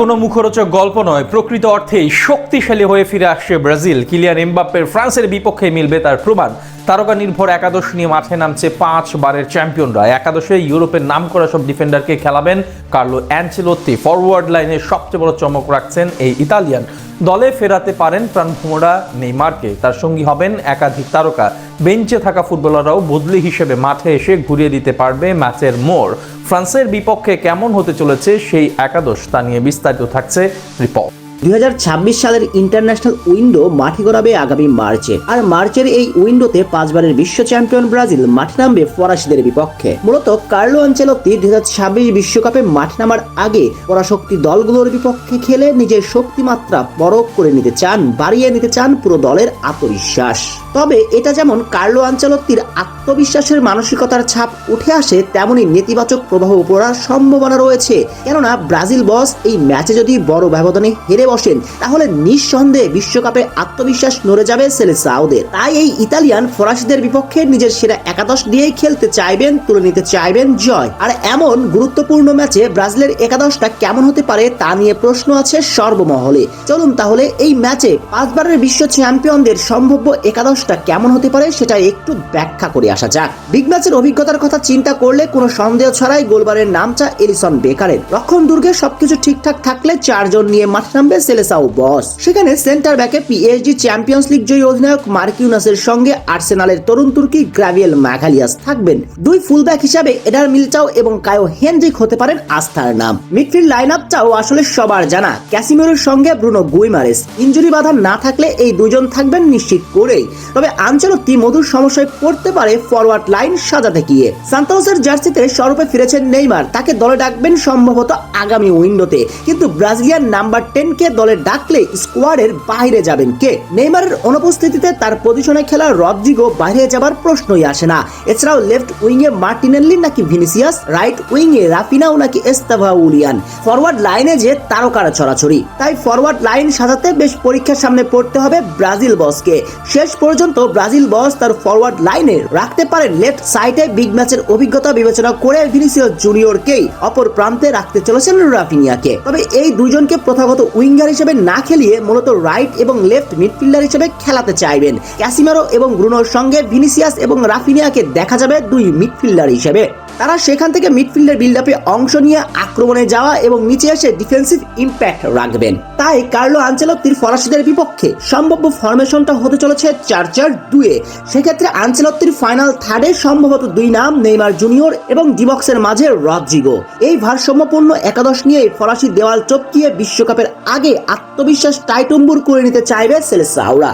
কোনো মুখরোচক গল্প নয়, প্রকৃত অর্থেই শক্তিশালী হয়ে ফিরে আসছে ব্রাজিল। কিলিয়ান এমবাপ্পের ফ্রান্সের বিপক্ষে মিলবে তার প্রমাণ। তারকা নির্ভর একাদশ নিয়ে মাঠে নামছে 5 বারের চ্যাম্পিয়নরা। একাদশে ইউরোপের নামকরা সব ডিফেন্ডারকে খেলাবেন কার্লো অ্যানচেলোত্তি। ফরওয়ার্ড লাইনে সবচেয়ে বড় চমক রাখছেন এই ইতালিয়ান। দলে ফেরাতে পারেন প্রাণভোমরা নেইমারকে, তার সঙ্গী হবেন একাধিক তারকা। বেঞ্চে থাকা ফুটবলাররাও বদলি হিসেবে মাঠে এসে ঘুরিয়ে দিতে পারবে ম্যাচের মোড়। ফ্রান্সের বিপক্ষে কেমন হতে চলেছে সেই একাদশ, তা নিয়ে বিস্তারিত থাকছে রিপোর্ট। 2026 সালের ইন্টারন্যাশনাল উইন্ডো মাঠে গড়াবে আগামী মার্চে। আর মার্চের এই উইন্ডোতে 5 বারের বিশ্ব চ্যাম্পিয়ন ব্রাজিল মাঠে নামবে ফরাসিদের বিপক্ষে। মূলত কার্লো আনচেলোত্তি 2026 বিশ্বকাপে মাঠে নামার আগে পরাশক্তি দলগুলোর বিপক্ষে খেলে নিজের শক্তিমাত্রা পরখ করে নিতে চান, বাড়িয়ে নিতে চান পুরো দলের আত্মবিশ্বাস। তবে এটা যেমন কার্লো আনচেলোত্তির আত্মবিশ্বাসের মানসিকতার ছাপ উঠে আসে, তেমনই নেতিবাচক প্রভাব পড়ার সম্ভাবনা রয়েছে। কেননা ব্রাজিল বস এই ম্যাচে যদি বড় ব্যবধানে হেরে বসেন, তাহলে নিঃসন্দেহে বিশ্বকাপে আত্মবিশ্বাস নড়ে যাবে সেলেসাওদের। তাই এই ইতালিয়ান ফরাসিদের বিপক্ষে নিজের সেরা একাদশ দিয়েই খেলতে চাইবেন, তুলে নিতে চাইবেন জয়। আর এমন গুরুত্বপূর্ণ ম্যাচে ব্রাজিলের একাদশটা কেমন হতে পারে তা নিয়ে প্রশ্ন আছে সর্বমহলে। চলুন তাহলে এই ম্যাচে 5 বারের বিশ্ব চ্যাম্পিয়নদের সম্ভাব্য একাদশটা কেমন হতে পারে সেটা একটু ব্যাখ্যা করে আসা যাক। বিগ ম্যাচের অভিজ্ঞতার কথা চিন্তা করলে কোনো সন্দেহ ছাড়াই গোলবারের নামটা এলিসন বেকারের। রক্ষণ দুর্গে সবকিছু ঠিকঠাক থাকলে 4 জন নিয়ে মাঠে নামবে সেলেসাও বস। সেখানে সেন্টার ব্যাকে পিএসজি চ্যাম্পিয়ন্স লিগ জয়ী অধিনায়ক মার্কিউনাসের সঙ্গে আর্সেনালের তরুণ তুর্কি গ্রাভিয়েল ম্যাগালিয়াস থাকবেন। 2 ফুলব্যাক হিসাবে এডার মিলিটাও এবং কায়ো হেনরিক হতে পারেন আস্থার নাম। মিডফিল্ড লাইনআপটাও আসলে সবার জানা, ক্যাসিমিরোর সঙ্গে ব্রুনো গুইমারেস। ইনজুরি বাধা না থাকলে এই দুজন থাকবেন নিশ্চিত করেই। তবে আনচেলোত্তি মধুর সমস্যায় পড়তে পারে ফরওয়ার্ড লাইন সাজাতে গিয়ে। সান্তোসের জার্সিতে স্বরূপে ফিরেছেন নেইমার, তাকে দলে ডাকবেন সম্ভবত আগামী উইন্ডোতে। কিন্তু ব্রাজিলিয়ান নাম্বার 10 কে দলে ডাকলে স্কোয়াডের বাইরে যাবেন কে? নেইমারের অনুপস্থিতিতে তার পজিশনে খেলা রদ্রিগো বাইরে যাবার প্রশ্নই আসে না। এছাড়াও লেফট উইংয়ে মার্টিনেল্লি নাকি ভিনিসিয়াস, রাইট উইংয়ে রাফিনাও নাকি এস্তাভা উলিয়ান। ফরওয়ার্ড লাইনে যে তারকারা ছড়াছড়ি, তাই ফরওয়ার্ড লাইন সাজাতে বেশ পরীক্ষার সামনে পড়তে হবে ব্রাজিল বসকে। শেষ পর্যন্ত ব্রাজিল বস তার ফরওয়ার্ড লাইনে রাখতে পারেন লেফট সাইডে বিগ ম্যাচের অভিজ্ঞতা বিবেচনা করে ভিনিসিয়াস জুনিয়রকেই, অপর প্রান্তে রাখতে চলেছেন রাফিনিয়াকে। তবে এই দুইজনকে প্রথাগত উইঙ্গার হিসেবে না খেলিয়ে মূলত রাইট এবং লেফট মিডফিল্ডার হিসেবে খেলাতে চাইবেন। ক্যাসিমেরো এবং ব্রুনোর সঙ্গে ভিনিসিয়াস এবং রাফিনিয়াকে দেখা যাবে 2 মিডফিল্ডার হিসেবে। তারা সেখান থেকে মিডফিল্ডের বিল্ডআপে অংশ নিয়ে আক্রমণে যাওয়া এবং নিচে এসে ডিফেন্সিভ ইম্প্যাক্ট রাখবেন। তাই কার্লো আনচেলোত্তির ফরাসিদের বিপক্ষে সম্ভাব্য ফরমেশনটা হতে চলেছে 4-4-2-এ। সেক্ষেত্রে আনচেলোত্তির ফাইনাল থার্ডে সম্ভবত 2 নাম, নেইমার জুনিয়র এবং ডিবক্সের মাঝে রদ্রিগো। এই ভারসাম্যপূর্ণ একাদশ নিয়ে ফরাসি দেওয়াল টপকিয়ে বিশ্বকাপের আগে আত্মবিশ্বাস টাইটুম্বুর করে নিতে চাইবে সেলেসাওরা।